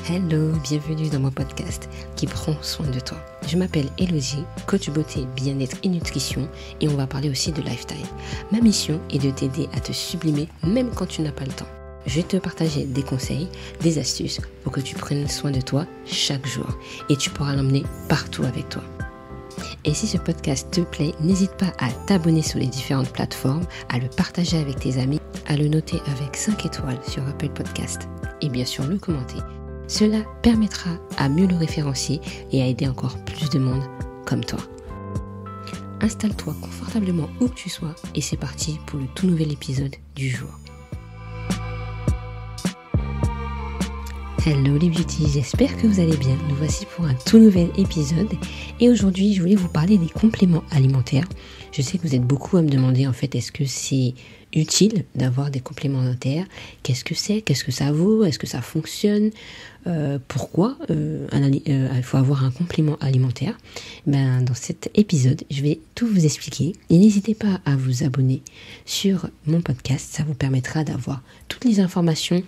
Hello, bienvenue dans mon podcast qui prend soin de toi. Je m'appelle Elodie, coach beauté, bien-être et nutrition et on va parler aussi de lifestyle. Ma mission est de t'aider à te sublimer même quand tu n'as pas le temps. Je vais te partager des conseils, des astuces pour que tu prennes soin de toi chaque jour et tu pourras l'emmener partout avec toi. Et si ce podcast te plaît, n'hésite pas à t'abonner sur les différentes plateformes, à le partager avec tes amis, à le noter avec 5 étoiles sur Apple Podcast et bien sûr le commenter. Cela permettra à mieux le référencier et à aider encore plus de monde comme toi. Installe-toi confortablement où que tu sois et c'est parti pour le tout nouvel épisode du jour. Hello les beauties, j'espère que vous allez bien. Nous voici pour un tout nouvel épisode et aujourd'hui je voulais vous parler des compléments alimentaires. Je sais que vous êtes beaucoup à me demander en fait est-ce que c'est utile d'avoir des compléments alimentaires, qu'est-ce que c'est, qu'est-ce que ça vaut, est-ce que ça fonctionne, pourquoi il faut avoir un complément alimentaire. Dans cet épisode je vais tout vous expliquer et n'hésitez pas à vous abonner sur mon podcast, ça vous permettra d'avoir toutes les informations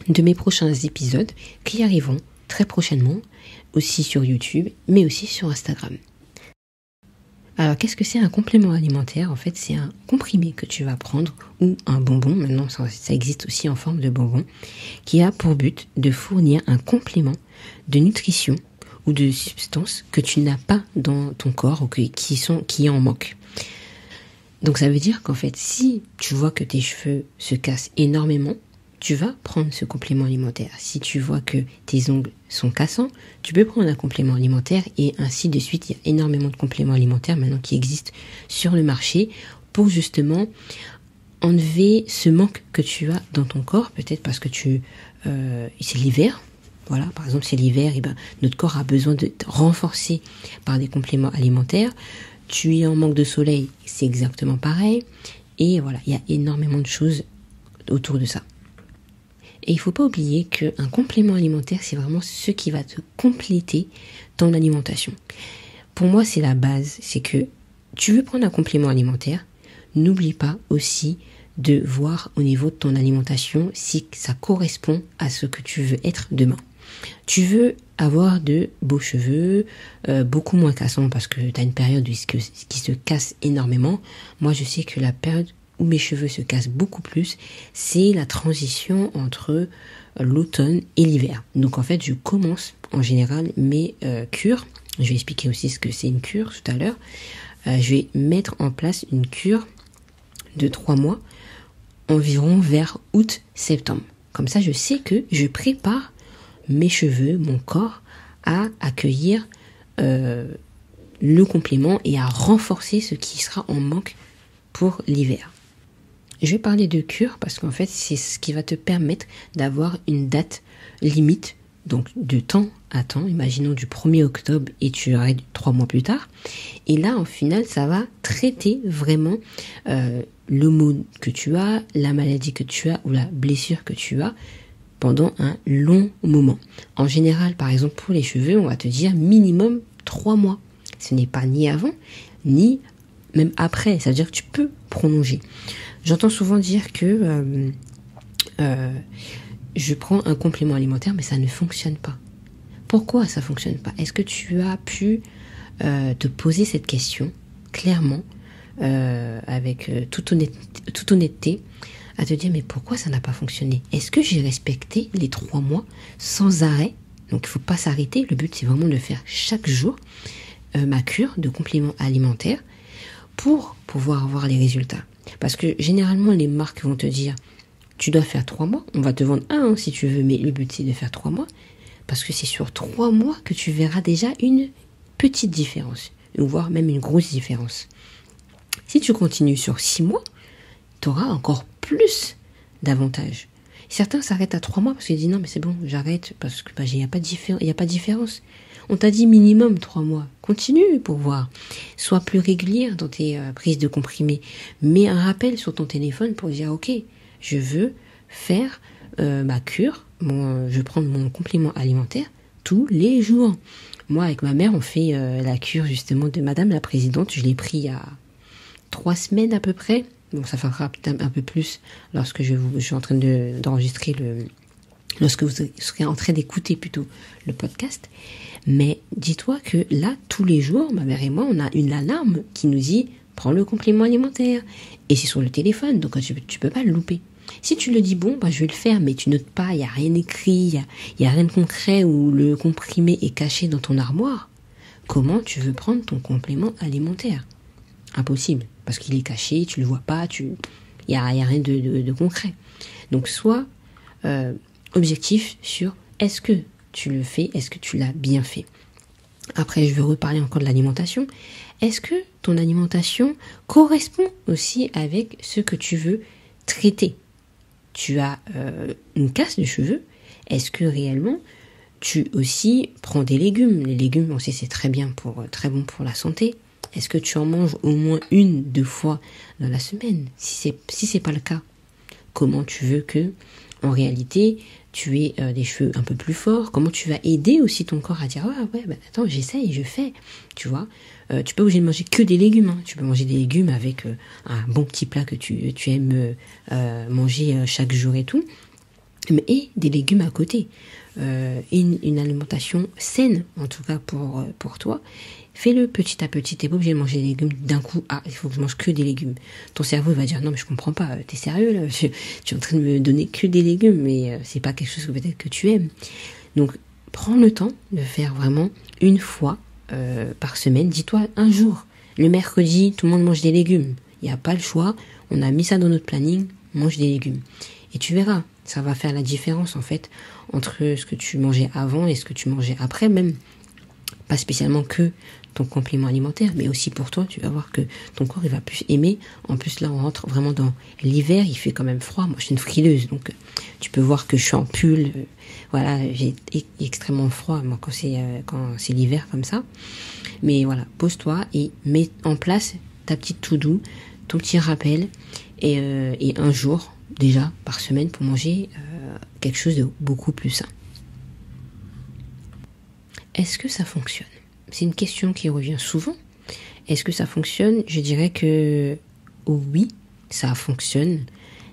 de mes prochains épisodes qui arriveront très prochainement, aussi sur YouTube, mais aussi sur Instagram. Alors, qu'est-ce que c'est un complément alimentaire ? En fait, c'est un comprimé que tu vas prendre, ou un bonbon, maintenant ça existe aussi en forme de bonbon, qui a pour but de fournir un complément de nutrition ou de substances que tu n'as pas dans ton corps ou qui en manquent. Donc ça veut dire qu'en fait, si tu vois que tes cheveux se cassent énormément, tu vas prendre ce complément alimentaire. Si tu vois que tes ongles sont cassants, tu peux prendre un complément alimentaire et ainsi de suite. Il y a énormément de compléments alimentaires maintenant qui existent sur le marché pour justement enlever ce manque que tu as dans ton corps. Peut-être parce que c'est l'hiver. Voilà, par exemple, c'est l'hiver, et notre corps a besoin d'être renforcé par des compléments alimentaires. Tu es en manque de soleil, c'est exactement pareil. Et voilà, il y a énormément de choses autour de ça. Et il ne faut pas oublier qu'un complément alimentaire, c'est vraiment ce qui va te compléter ton alimentation. Pour moi, c'est la base. C'est que tu veux prendre un complément alimentaire, n'oublie pas aussi de voir au niveau de ton alimentation si ça correspond à ce que tu veux être demain. Tu veux avoir de beaux cheveux, beaucoup moins cassants parce que tu as une période qui se casse énormément. Moi, je sais que la période où mes cheveux se cassent beaucoup plus, c'est la transition entre l'automne et l'hiver. Donc en fait, je commence en général mes cures. Je vais expliquer aussi ce que c'est une cure tout à l'heure. Je vais mettre en place une cure de 3 mois, environ vers août-septembre. Comme ça, je sais que je prépare mes cheveux, mon corps, à accueillir le complément et à renforcer ce qui sera en manque pour l'hiver. Je vais parler de cure parce qu'en fait, c'est ce qui va te permettre d'avoir une date limite, donc de temps à temps, imaginons du 1er octobre et tu arrêtes 3 mois plus tard. Et là, en final, ça va traiter vraiment le mot que tu as, la maladie que tu as ou la blessure que tu as pendant un long moment. En général, par exemple, pour les cheveux, on va te dire minimum 3 mois. Ce n'est pas ni avant, ni même après, ça veut dire que tu peux prolonger. J'entends souvent dire que je prends un complément alimentaire, mais ça ne fonctionne pas. Pourquoi ça ne fonctionne pas ? Est-ce que tu as pu te poser cette question clairement, avec toute honnêteté, à te dire mais pourquoi ça n'a pas fonctionné ? Est-ce que j'ai respecté les 3 mois sans arrêt ? Donc il ne faut pas s'arrêter, le but c'est vraiment de faire chaque jour ma cure de compléments alimentaires pour pouvoir avoir les résultats. Parce que généralement, les marques vont te dire tu dois faire 3 mois. On va te vendre un si tu veux, mais le but c'est de faire 3 mois. Parce que c'est sur 3 mois que tu verras déjà une petite différence, voire même une grosse différence. Si tu continues sur 6 mois, tu auras encore plus d'avantages. Certains s'arrêtent à 3 mois parce qu'ils disent non mais c'est bon, j'arrête parce que il n'y a pas de différence. On t'a dit minimum 3 mois. Continue pour voir. Sois plus régulière dans tes prises de comprimés. Mets un rappel sur ton téléphone pour dire ok, je veux faire ma cure, je prends mon complément alimentaire tous les jours. Moi avec ma mère on fait la cure justement de Madame la Présidente. Je l'ai pris il y a 3 semaines à peu près. Bon, ça fera peut-être un peu plus lorsque je suis en train d'enregistrer lorsque vous serez en train d'écouter plutôt le podcast. Mais dis-toi que là, tous les jours, ma mère et moi, on a une alarme qui nous dit « Prends le complément alimentaire ». Et c'est sur le téléphone, donc tu peux pas le louper. Si tu le dis, bon, je vais le faire, mais tu notes pas, il n'y a rien écrit, il y a rien de concret où le comprimé est caché dans ton armoire, comment tu veux prendre ton complément alimentaire? Impossible, parce qu'il est caché, tu le vois pas, il y a rien de concret. Donc sois objectif sur est-ce que tu le fais, est-ce que tu l'as bien fait. Après, je vais reparler encore de l'alimentation. Est-ce que ton alimentation correspond aussi avec ce que tu veux traiter? Tu as une casse de cheveux. Est-ce que réellement tu aussi prends des légumes? Les légumes, on sait, c'est très bon pour la santé. Est-ce que tu en manges au moins 1-2 fois dans la semaine? Si c'est pas le cas, comment tu veux que, en réalité, tu aies des cheveux un peu plus forts? Comment tu vas aider aussi ton corps à dire attends, j'essaye, je fais, tu vois? Tu peux pas obligé de manger que des légumes, hein. Tu peux manger des légumes avec un bon petit plat que tu aimes manger chaque jour et tout, et des légumes à côté. Une alimentation saine, en tout cas pour toi. Fais-le petit à petit. T'es pas obligé de manger des légumes d'un coup. Ah, il faut que je mange que des légumes. Ton cerveau va dire non mais je comprends pas. T'es sérieux là? Tu es en train de me donner que des légumes, mais c'est pas quelque chose que peut-être que tu aimes. Donc prends le temps de faire vraiment une fois par semaine. Dis-toi un jour, le mercredi, tout le monde mange des légumes. Il n'y a pas le choix. On a mis ça dans notre planning. Mange des légumes. Et tu verras, ça va faire la différence en fait entre ce que tu mangeais avant et ce que tu mangeais après, même pas spécialement que ton complément alimentaire, mais aussi pour toi, tu vas voir que ton corps il va plus aimer. En plus là on rentre vraiment dans l'hiver, il fait quand même froid, moi je suis une frileuse, donc tu peux voir que je suis en pull, voilà, j'ai extrêmement froid moi quand c'est l'hiver comme ça. Mais voilà, pose-toi et mets en place ta petite to-do, ton petit rappel, et un jour déjà par semaine pour manger quelque chose de beaucoup plus sain. Est-ce que ça fonctionne? C'est une question qui revient souvent. Est-ce que ça fonctionne? Je dirais que oui, ça fonctionne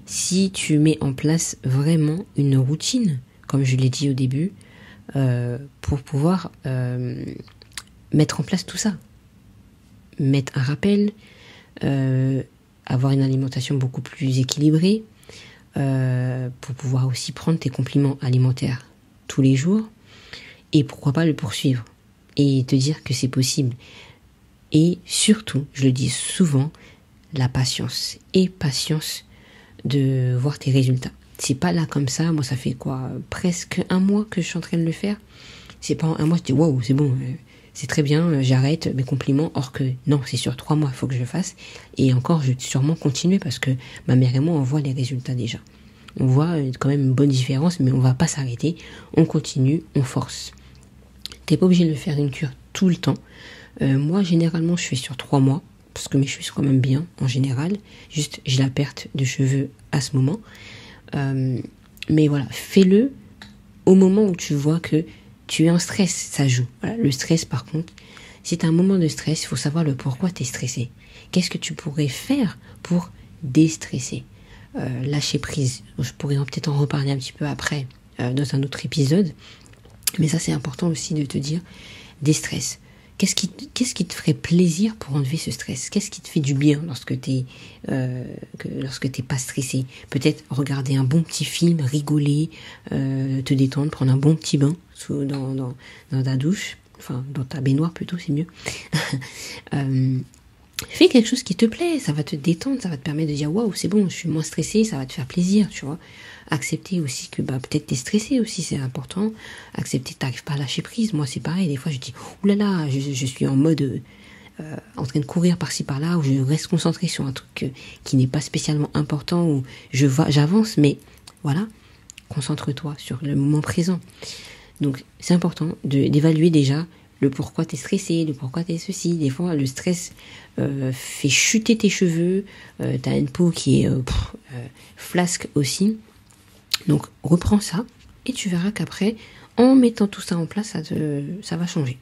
si tu mets en place vraiment une routine, comme je l'ai dit au début, pour pouvoir mettre en place tout ça. Mettre un rappel, avoir une alimentation beaucoup plus équilibrée, pour pouvoir aussi prendre tes compléments alimentaires tous les jours, et pourquoi pas le poursuivre et te dire que c'est possible. Et surtout, je le dis souvent, la patience. Et patience de voir tes résultats. C'est pas là comme ça, moi ça fait presque 1 mois que je suis en train de le faire. C'est pas en 1 mois, je dis waouh, c'est bon, c'est très bien, j'arrête mes compliments. Or que non, c'est sur 3 mois, il faut que je fasse. Et encore, je vais sûrement continuer parce que ma mère et moi, on voit les résultats déjà. On voit quand même une bonne différence, mais on va pas s'arrêter. On continue, on force. T'es pas obligé de faire une cure tout le temps. Moi, généralement, je fais sur 3 mois, parce que mes cheveux sont quand même bien, en général. Juste, j'ai la perte de cheveux à ce moment. Mais voilà, fais-le au moment où tu vois que tu es en stress, ça joue. Voilà, le stress, par contre, si tu as un moment de stress, il faut savoir le pourquoi tu es stressé. Qu'est-ce que tu pourrais faire pour déstresser? Lâcher prise. Je pourrais peut-être en reparler un petit peu après, dans un autre épisode. Mais ça, c'est important aussi de te dire, déstresse. Qu'est-ce qui te ferait plaisir pour enlever ce stress? Qu'est-ce qui te fait du bien lorsque t'es pas stressé? Peut-être regarder un bon petit film, rigoler, te détendre, prendre un bon petit bain dans ta douche, enfin dans ta baignoire plutôt, c'est mieux. Fais quelque chose qui te plaît, ça va te détendre, ça va te permettre de dire waouh, c'est bon, je suis moins stressée, ça va te faire plaisir, tu vois. Accepter aussi que peut-être t'es stressé aussi, c'est important. Accepter que t'arrives pas à lâcher prise. Moi c'est pareil, des fois je dis oulala, je suis en mode en train de courir par-ci par-là, où je reste concentrée sur un truc qui n'est pas spécialement important, où j'avance, mais voilà, concentre-toi sur le moment présent. Donc c'est important d'évaluer déjà le pourquoi t'es stressé, le pourquoi t'es ceci. Des fois, le stress fait chuter tes cheveux, t'as une peau qui est flasque aussi. Donc, reprends ça et tu verras qu'après, en mettant tout ça en place, ça va changer.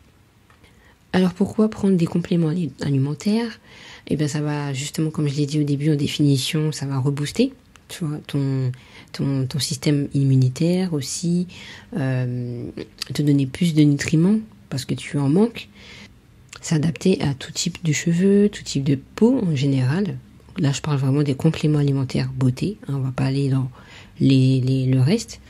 Alors, pourquoi prendre des compléments alimentaires? Eh bien, ça va, justement, comme je l'ai dit au début en définition, ça va rebooster tu vois, ton système immunitaire aussi, te donner plus de nutriments parce que tu en manques, s'adapter à tout type de cheveux, tout type de peau en général. Là, je parle vraiment des compléments alimentaires beauté, hein, on va pas aller dans le reste.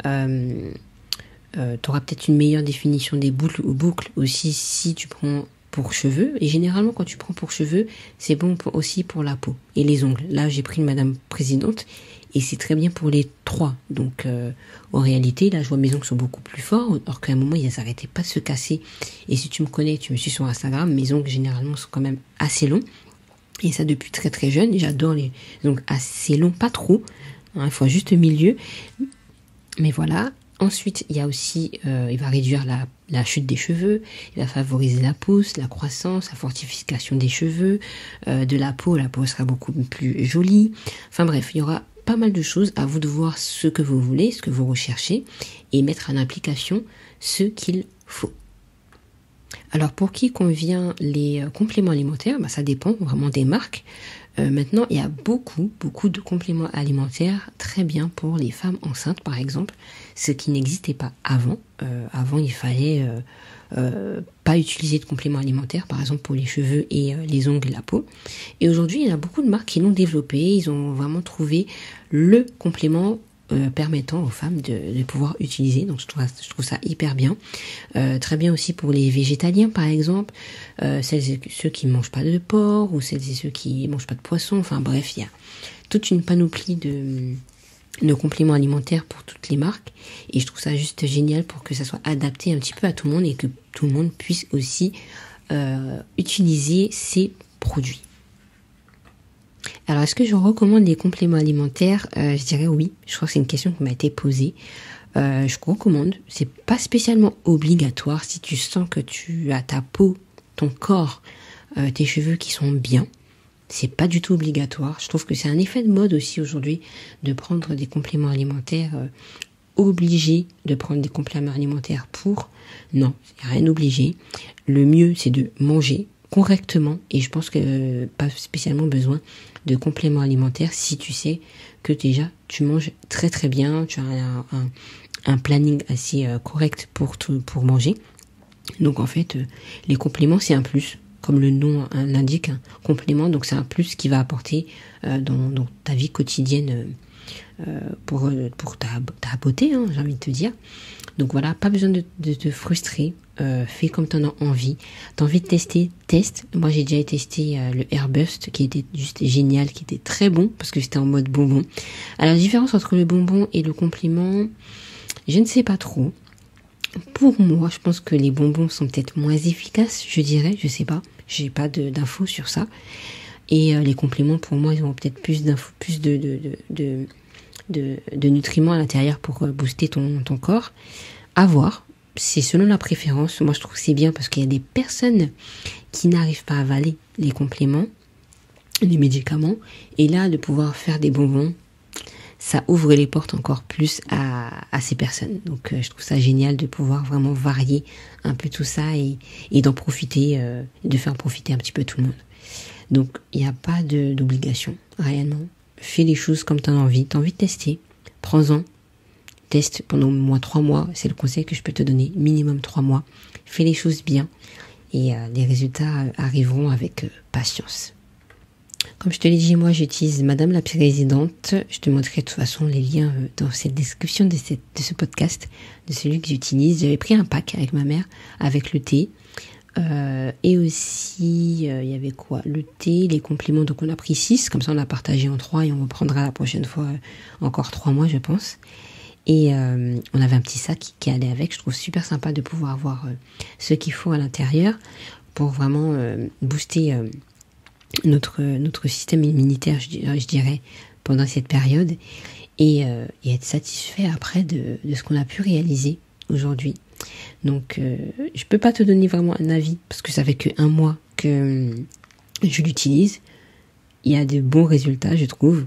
Tu auras peut-être une meilleure définition des boucles aussi si tu prends pour cheveux. Et généralement, quand tu prends pour cheveux, c'est bon aussi pour la peau et les ongles. Là, j'ai pris une Madame Présidente et c'est très bien pour les trois. Donc, en réalité, là, je vois mes ongles sont beaucoup plus forts, alors qu'à un moment, ils n'arrêtaient pas de se casser. Et si tu me connais, tu me suis sur Instagram, mes ongles, généralement, sont quand même assez longs. Et ça, depuis très très jeune. J'adore les ongles assez longs, pas trop. Hein, il faut juste le milieu. Mais voilà. Ensuite, il y a aussi, il va réduire la chute des cheveux, il va favoriser la pousse, la croissance, la fortification des cheveux, de la peau sera beaucoup plus jolie. Enfin bref, il y aura pas mal de choses, à vous de voir ce que vous voulez, ce que vous recherchez, et mettre en application ce qu'il faut. Alors pour qui convient les compléments alimentaires, ça dépend vraiment des marques. Maintenant, il y a beaucoup de compléments alimentaires très bien pour les femmes enceintes, par exemple, ce qui n'existait pas avant. Avant, il fallait pas utiliser de compléments alimentaires, par exemple pour les cheveux et les ongles et la peau. Et aujourd'hui, il y a beaucoup de marques qui l'ont développé. Ils ont vraiment trouvé le complément permettant aux femmes de pouvoir utiliser. Donc je trouve ça hyper bien. Très bien aussi pour les végétaliens, par exemple, celles et ceux qui ne mangent pas de porc, ou celles et ceux qui ne mangent pas de poisson. Enfin bref, il y a toute une panoplie de compléments alimentaires pour toutes les marques. Et je trouve ça juste génial pour que ça soit adapté un petit peu à tout le monde et que tout le monde puisse aussi utiliser ces produits. Alors, est-ce que je recommande les compléments alimentaires? Je dirais oui. Je crois que c'est une question qui m'a été posée. Je recommande. C'est pas spécialement obligatoire si tu sens que tu as ta peau, ton corps, tes cheveux qui sont bien. C'est pas du tout obligatoire. Je trouve que c'est un effet de mode aussi aujourd'hui de prendre des compléments alimentaires. Obligé de prendre des compléments alimentaires pour. Non, il n'y a rien d'obligé. Le mieux, c'est de manger correctement, et je pense que pas spécialement besoin de compléments alimentaires si tu sais que déjà tu manges très très bien, tu as un planning assez correct pour manger. Donc en fait, les compléments c'est un plus, comme le nom l'indique, un complément, donc c'est un plus qui va apporter dans ta vie quotidienne pour ta beauté, hein, j'ai envie de te dire. Donc voilà, pas besoin de te frustrer. Fais comme t'en as envie. T'as envie de tester, teste. Moi j'ai déjà testé le Airbust qui était juste génial, qui était très bon parce que j'étais en mode bonbon. Alors la différence entre le bonbon et le complément, je ne sais pas trop. Pour moi, je pense que les bonbons sont peut-être moins efficaces, je dirais, je sais pas. J'ai pas d'infos sur ça. Et les compléments, pour moi, ils ont peut-être plus d'infos, plus de nutriments à l'intérieur pour booster ton corps. À voir. C'est selon la préférence. Moi, je trouve que c'est bien parce qu'il y a des personnes qui n'arrivent pas à avaler les compléments, les médicaments. Et là, de pouvoir faire des bonbons, ça ouvre les portes encore plus à ces personnes. Donc, je trouve ça génial de pouvoir vraiment varier un peu tout ça et d'en profiter, de faire profiter un petit peu tout le monde. Donc, il n'y a pas d'obligation, réellement. Fais les choses comme tu as envie. Tu as envie de tester, prends-en. Teste pendant au moins 3 mois, c'est le conseil que je peux te donner, minimum 3 mois. Fais les choses bien et les résultats arriveront avec patience. Comme je te l'ai dit, moi j'utilise Madame la Présidente. Je te montrerai de toute façon les liens dans cette description de ce podcast, de celui que j'utilise. J'avais pris un pack avec ma mère, avec le thé. Et aussi, il y avait quoi? Le thé, les compléments, donc on a pris 6, comme ça on a partagé en 3 et on reprendra la prochaine fois encore 3 mois je pense. Et on avait un petit sac qui allait avec. Je trouve super sympa de pouvoir avoir ce qu'il faut à l'intérieur pour vraiment booster notre système immunitaire, je dirais, pendant cette période. Et être satisfait après de ce qu'on a pu réaliser aujourd'hui. Donc, je peux pas te donner vraiment un avis parce que ça fait que 1 mois que je l'utilise. Il y a de bons résultats, je trouve.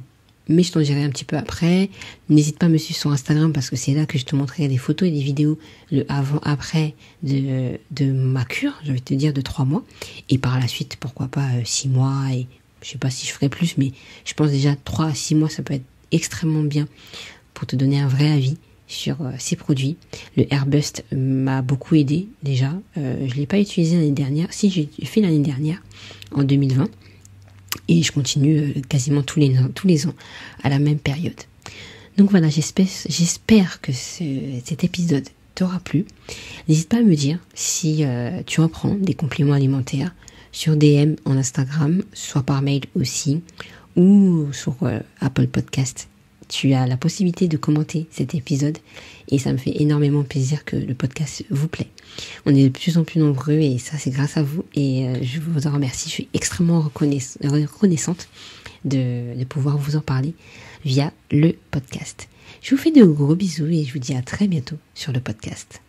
Mais je t'en dirai un petit peu après. N'hésite pas à me suivre sur Instagram parce que c'est là que je te montrerai des photos et des vidéos, le avant-après de ma cure, j'ai envie de te dire de 3 mois. Et par la suite, pourquoi pas 6 mois. Et je sais pas si je ferai plus, mais je pense déjà 3 à 6 mois, ça peut être extrêmement bien pour te donner un vrai avis sur ces produits. Le Airbust m'a beaucoup aidé déjà. Je l'ai pas utilisé l'année dernière. Si, j'ai fait l'année dernière, en 2020. Et je continue quasiment tous les ans à la même période. Donc voilà, j'espère que cet épisode t'aura plu. N'hésite pas à me dire si tu en prends des compléments alimentaires sur DM en Instagram, soit par mail aussi, ou sur Apple Podcast. Tu as la possibilité de commenter cet épisode et ça me fait énormément plaisir que le podcast vous plaît. On est de plus en plus nombreux et ça c'est grâce à vous et je vous en remercie. Je suis extrêmement reconnaissante de pouvoir vous en parler via le podcast. Je vous fais de gros bisous et je vous dis à très bientôt sur le podcast.